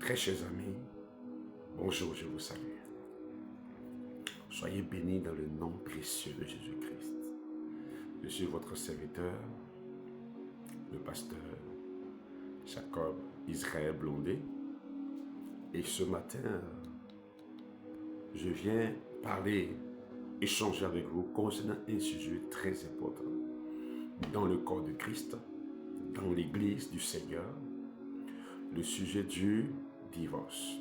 Très chers amis, bonjour, je vous salue. Soyez bénis dans le nom précieux de Jésus-Christ. Je suis votre serviteur, le pasteur Jacob Israël Blondet. Et ce matin, je viens échanger avec vous concernant un sujet très important dans le corps de Christ, dans l'église du Seigneur, le sujet du divorce,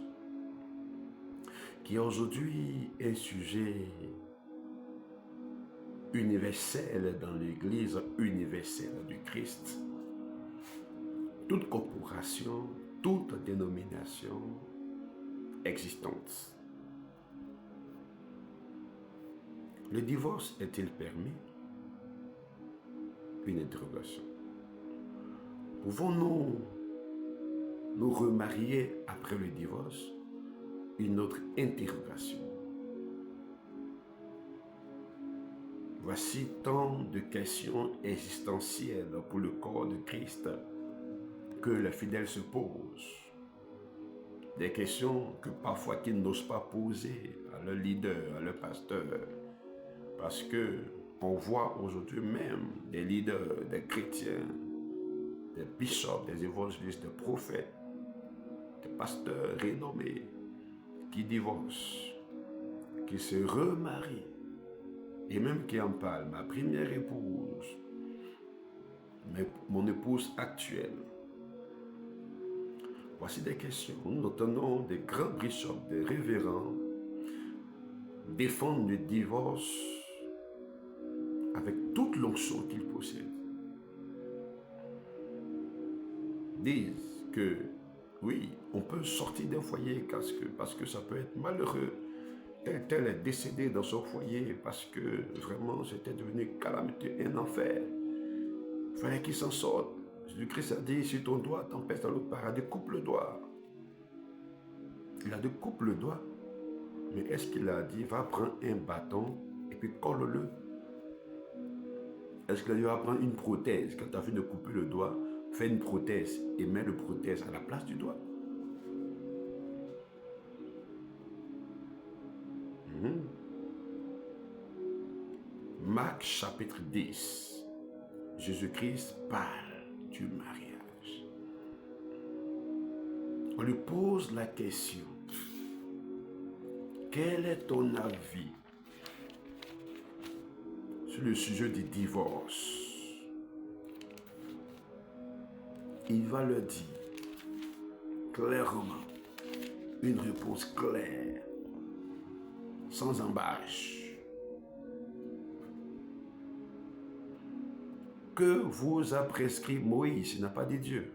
qui est aujourd'hui un sujet universel dans l'église universelle du Christ. Toute corporation, toute dénomination existante. Le divorce est-il permis? Une interrogation. Pouvons-nous nous remarier après le divorce? Une autre interrogation. Voici tant de questions existentielles pour le corps de Christ que les fidèles se posent. Des questions que parfois qu'ils n'osent pas poser à leur leader, à leur pasteur. Parce que on voit aujourd'hui même des leaders, des chrétiens, des bishops, des évangélistes, des prophètes, des pasteurs renommés qui divorcent, qui se remarient et même qui en parlent. Ma première épouse, mon épouse actuelle. Voici des questions. Nous entendons des grands bishops, des révérends défendre le divorce avec toute l'onction qu'ils possèdent. Disent que oui, on peut sortir d'un foyer parce que ça peut être malheureux. Tel est décédé dans son foyer parce que vraiment c'était devenu calamiteux, un enfer. Il fallait qu'il s'en sorte. Jésus-Christ a dit, si ton doigt t'empêche dans le paradis, coupe le doigt. Il a dit coupe le doigt. Mais est-ce qu'il a dit, va prendre un bâton et puis colle-le? Est-ce qu'il a dit, va prendre une prothèse? Quand tu as fini de couper le doigt, fais une prothèse et mets le prothèse à la place du doigt. Marc chapitre 10. Jésus-Christ parle du mariage. On lui pose la question. Quel est ton avis sur le sujet du divorce? Il va leur dire clairement, une réponse claire, sans embâche. Que vous a prescrit Moïse? Il n'a pas dit Dieu.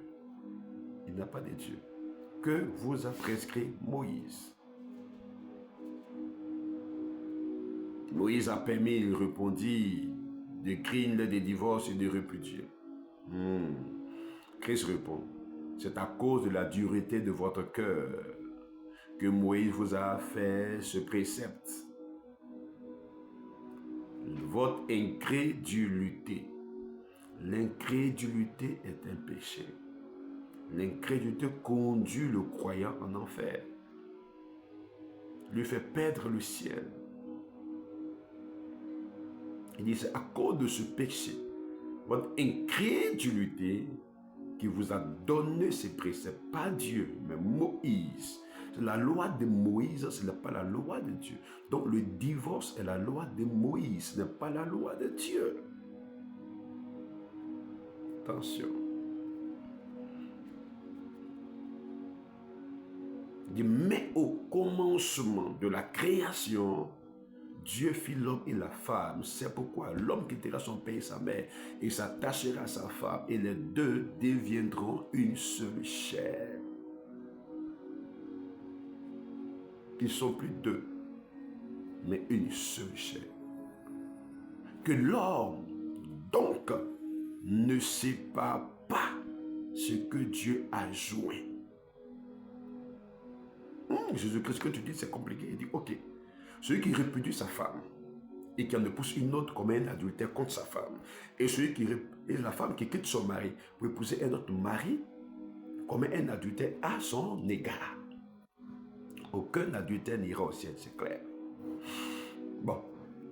Il n'a pas dit Dieu. Que vous a prescrit Moïse? Moïse a permis, il répondit, d'écrire des divorces et de répudier. Christ répond, c'est à cause de la dureté de votre cœur que Moïse vous a fait ce précepte. Votre incrédulité. L'incrédulité est un péché. L'incrédulité conduit le croyant en enfer. Lui fait perdre le ciel. Il dit, c'est à cause de ce péché, votre incrédulité, qui vous a donné ces préceptes, pas Dieu, mais Moïse. C'est la loi de Moïse, ce n'est pas la loi de Dieu. Donc le divorce est la loi de Moïse, ce n'est pas la loi de Dieu. Attention. Il dit, mais au commencement de la création, Dieu fit l'homme et la femme. C'est pourquoi l'homme quittera son père et sa mère et s'attachera à sa femme et les deux deviendront une seule chair. Ils ne sont plus deux, mais une seule chair. Que l'homme, donc, ne sépare pas ce que Dieu a joint. Jésus-Christ, ce que tu dis, c'est compliqué. Il dit, ok, celui qui répudie sa femme et qui en épouse une autre comme un adultère contre sa femme, et la femme qui quitte son mari pour épouser un autre mari, commet un adultère à son égard. Aucun adultère n'ira au ciel, c'est clair. Bon,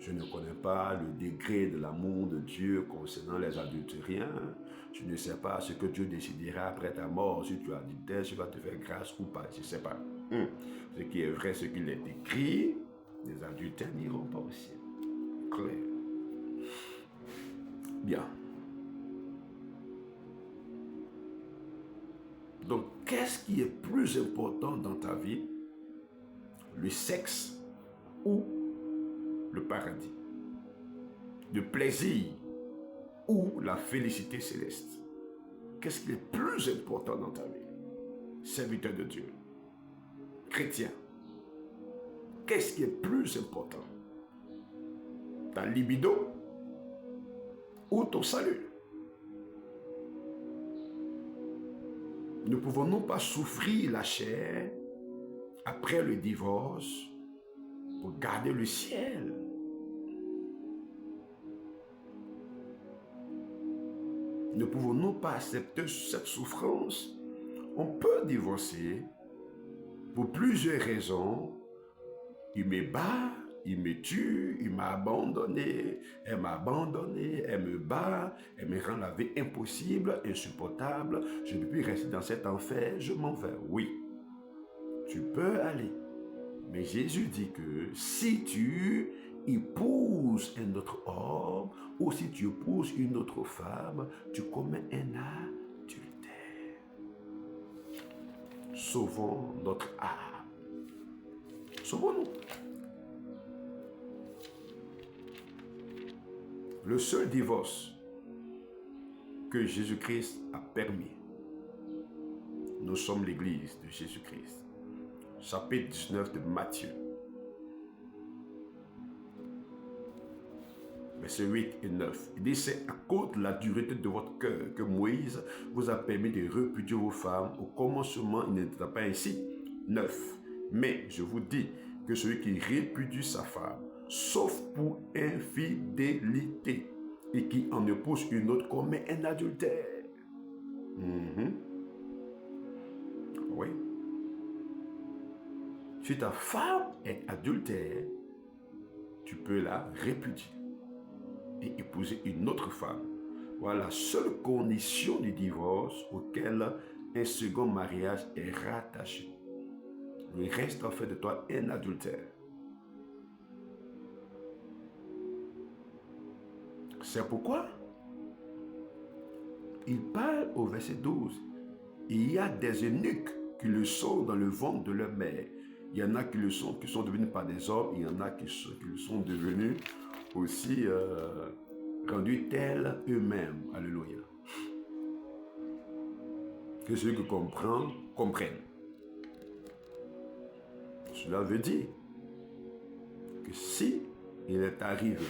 je ne connais pas le degré de l'amour de Dieu concernant les adultériens. Je ne sais pas ce que Dieu décidera après ta mort. Si tu as adultère, s'il va te faire grâce ou pas, je ne sais pas. Ce qui est vrai, ce qu'il est écrit, les adultères n'iront pas au ciel. Clair. Bien. Donc, qu'est-ce qui est plus important dans ta vie? Le sexe ou le paradis? Le plaisir ou la félicité céleste? Qu'est-ce qui est plus important dans ta vie? Serviteur de Dieu, chrétien, qu'est-ce qui est plus important? Ta libido ou ton salut? Ne pouvons-nous pas souffrir la chair après le divorce pour garder le ciel? Ne pouvons-nous pas accepter cette souffrance? On peut divorcer pour plusieurs raisons. Il me bat, il me tue, il m'a abandonné, elle me bat, elle me rend la vie impossible, insupportable, je ne peux plus rester dans cet enfer, je m'en vais. Oui, tu peux aller. Mais Jésus dit que si tu épouses un autre homme ou si tu épouses une autre femme, tu commets un adultère. Sauvons notre âme. Sauvons-nous. Le seul divorce que Jésus-Christ a permis, nous sommes l'Église de Jésus-Christ. Chapitre 19 de Matthieu. Versets 8 et 9. Il dit, c'est à cause de la dureté de votre cœur que Moïse vous a permis de répudier vos femmes. Au commencement, il n'était pas ainsi. 9. Mais je vous dis que celui qui répudie sa femme, sauf pour infidélité, et qui en épouse une autre, commet un adultère. Oui. Si ta femme est adultère, tu peux la répudier et épouser une autre femme. Voilà la seule condition du divorce auquel un second mariage est rattaché. Il reste en fait de toi un adultère. C'est pourquoi il parle au verset 12. Il y a des eunuques qui le sont dans le ventre de leur mère. Il y en a qui sont devenus par des hommes, il y en a qui le sont devenus aussi rendus tels eux-mêmes. Alléluia. Que ceux qui comprennent. Cela veut dire que si il est arrivé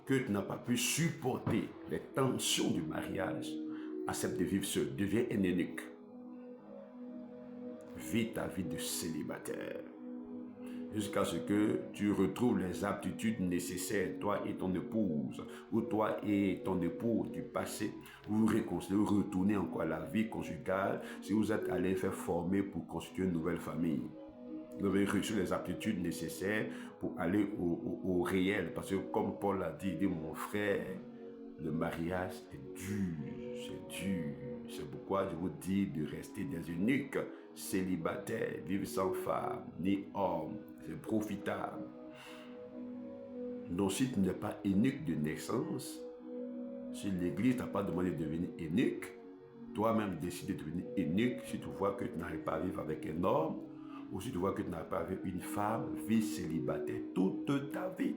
que tu n'as pas pu supporter les tensions du mariage, accepte de vivre seul, deviens un eunuque. Vis ta vie de célibataire jusqu'à ce que tu retrouves les aptitudes nécessaires, toi et ton épouse, ou toi et ton époux du passé, vous réconciliez, vous retournez encore à la vie conjugale, si vous êtes allé faire former pour constituer une nouvelle famille. Vous avez reçu les aptitudes nécessaires pour aller au réel, parce que comme Paul l'a dit, il dit, mon frère, le mariage est dur, c'est dur. C'est pourquoi je vous dis de rester des eunuques, célibataires, vivre sans femme, ni homme. C'est profitable. Donc si tu n'es pas eunuque de naissance, si l'Église t'a pas demandé de devenir eunuque, toi-même décide de devenir eunuque si tu vois que tu n'arrives pas à vivre avec un homme, ou si tu vois que tu n'arrives pas à vivre une femme, vis célibataire toute ta vie.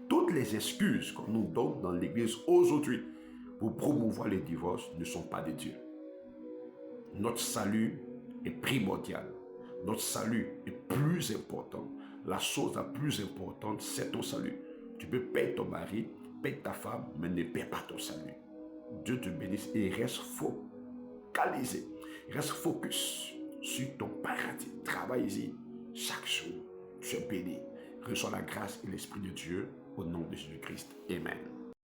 Toutes les excuses qu'on nous donne dans l'Église aujourd'hui pour promouvoir les divorces ne sont pas de Dieu. Notre salut est primordial. Notre salut est plus important. La chose la plus importante, c'est ton salut. Tu peux payer ton mari, payer ta femme, mais ne paie pas ton salut. Dieu te bénisse et reste focalisé. Reste focus sur ton paradis. Travaille-y chaque jour. Tu es béni. Reçois la grâce et l'Esprit de Dieu au nom de Jésus-Christ. Amen.